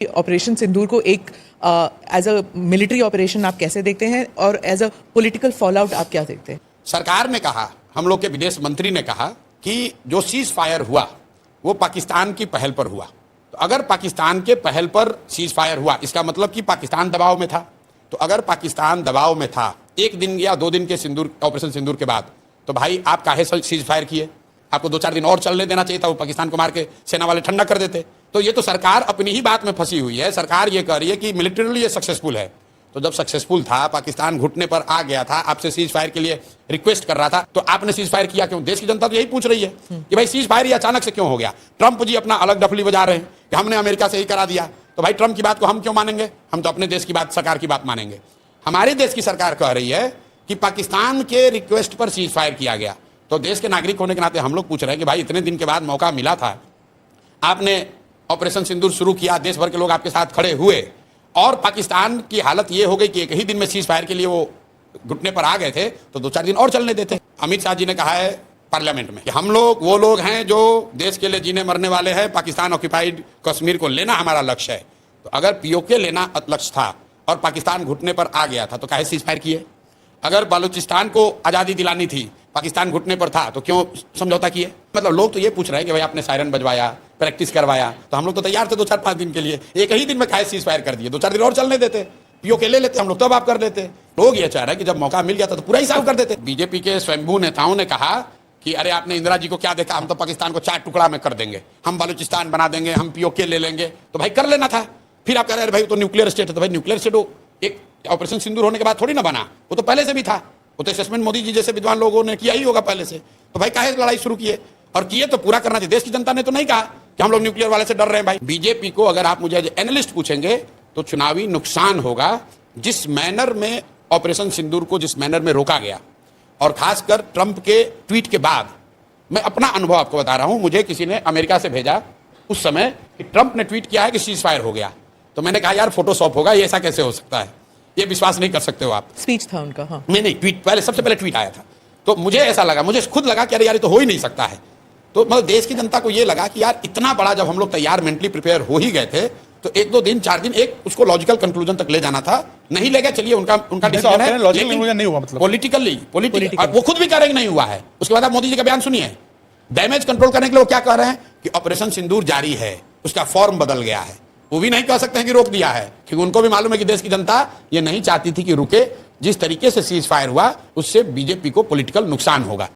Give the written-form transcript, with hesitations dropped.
Operation सिंदूर को एक as a military operation आप कैसे देखते हैं और एज अ पॉलिटिकल फॉलआउट आप क्या देखते हैं? सरकार ने कहा, हम लोग के विदेश मंत्री ने कहा कि जो सीज फायर हुआ वो पाकिस्तान की पहल पर हुआ। तो अगर पाकिस्तान के पहल पर सीज फायर हुआ इसका मतलब कि पाकिस्तान दबाव में था। तो अगर पाकिस्तान दबाव में था 1 दिन या 2 दिन के सिंदूर ऑपरेशन सिंदूर के बाद, तो भाई आप काहे सीज फायर किए? आपको 2-4 दिन और चलने देना चाहिए था, वो पाकिस्तान को मार के सेना वाले ठंडा कर देते। तो ये तो सरकार अपनी ही बात में फंसी हुई है। सरकार ये कह रही है कि मिलिटरीली ये सक्सेसफुल है। तो जब सक्सेसफुल था, पाकिस्तान घुटने पर आ गया था, आपसे सीज फायर के लिए रिक्वेस्ट कर रहा था, तो आपने सीज फायर किया क्यों? देश की जनता तो यही पूछ रही है कि भाई सीज फायर ये अचानक से क्यों हो गया? ट्रंप जी अपना अलग डफली बजा रहे हैं कि हमने अमेरिका से ही करा दिया। तो भाई ट्रंप की बात को हम क्यों मानेंगे? हम तो अपने देश की बात, सरकार की बात मानेंगे। हमारे देश की सरकार कह रही है कि पाकिस्तान के रिक्वेस्ट पर सीज फायर किया गया। तो देश के नागरिक होने के नाते हम लोग पूछ रहे हैं कि भाई इतने दिन के बाद मौका मिला था, आपने ऑपरेशन सिंदूर शुरू किया, देश भर के लोग आपके साथ खड़े हुए और पाकिस्तान की हालत ये हो गई कि एक ही दिन में सीज फायर के लिए वो घुटने पर आ गए थे, तो 2-4 दिन और चलने देते। अमित शाह जी ने कहा है पार्लियामेंट में कि हम लोग वो लोग हैं जो देश के लिए जीने मरने वाले हैं, पाकिस्तान ऑक्यूपाइड कश्मीर को लेना हमारा लक्ष्य है। तो अगर पीओके लेना लक्ष्य था और पाकिस्तान घुटने पर आ गया था तो काहे सीज फायर किए? अगर बलूचिस्तान को आज़ादी दिलानी थी, पाकिस्तान घुटने पर था, तो क्यों समझौता किए? मतलब लोग तो ये पूछ रहे हैं कि भाई आपने सायरन बजवाया, प्रैक्टिस करवाया, तो हम लोग तो तैयार थे 2-4-5 दिन के लिए। एक ही दिन में खाए सीज फायर कर दिए, 2-4 दिन और चलने देते, पीओके ले लेते हम लोग, तब आप कर लेते। लोग ये चाह रहे हैं कि जब मौका मिल गया था तो पूरा ही साफ कर देते। बीजेपी के स्वयंभू नेताओं ने कहा कि अरे आपने इंदिरा जी को क्या देखा, हम तो पाकिस्तान को 4 टुकड़ा में कर देंगे, हम बलूचिस्तान बना देंगे, हम पीओके ले लेंगे। तो भाई कर लेना था। फिर आप कह रहे हैं भाई तो न्यूक्लियर स्टेट है। तो भाई न्यूक्लियर स्टेट वो एक ऑपरेशन सिंदूर होने के बाद थोड़ी ना बना, वो तो पहले से भी था। वो तो असेसमेंट मोदी जी जैसे विद्वान लोगों ने किया ही होगा पहले से। तो भाई काहे लड़ाई शुरू किए? और किए तो पूरा करना चाहिए। देश की जनता ने तो नहीं कहा कि हम लोग न्यूक्लियर वाले से डर रहे हैं। भाई बीजेपी को अगर आप मुझे एज एनालिस्ट पूछेंगे तो चुनावी नुकसान होगा जिस मैनर में ऑपरेशन सिंदूर को जिस मैनर में रोका गया, और खासकर ट्रंप के ट्वीट के बाद। मैं अपना अनुभव आपको बता रहा हूं, मुझे किसी ने अमेरिका से भेजा उस समय कि ट्रंप ने ट्वीट किया है कि सीज फायर हो गया। तो मैंने कहा यार फोटोशॉप होगा, ये ऐसा कैसे हो सकता है? ये विश्वास नहीं कर सकते हो आप। स्पीच था उनका। हाँ नहीं, ट्वीट पहले, सबसे पहले ट्वीट आया था। तो मुझे ऐसा लगा, मुझे खुद लगा कि अरे यार ये तो हो ही नहीं सकता है। तो मतलब देश की जनता को ये लगा कि यार इतना बड़ा जब हम लोग तैयार मेंटली प्रिपेयर हो ही गए थे, तो 1-2 दिन 4 दिन एक उसको लॉजिकल कंक्लूजन तक ले जाना था। नहीं ले गए, चलिए उनका डिसीजन है, लेकिन नहीं हुआ। मतलब पॉलिटिकल वो खुद भी कह रहे हैं नहीं हुआ है। उसके बाद आप मोदी जी का बयान सुनिए, डैमेज कंट्रोल करने के लिए वो क्या कह रहे हैं कि ऑपरेशन सिंदूर जारी है, उसका फॉर्म बदल गया है। वो भी नहीं कह सकते हैं कि रोक दिया है, क्योंकि उनको भी मालूम है कि देश की जनता ये नहीं चाहती थी कि रुके। जिस तरीके से सीज फायर हुआ उससे बीजेपी को पॉलिटिकल नुकसान होगा।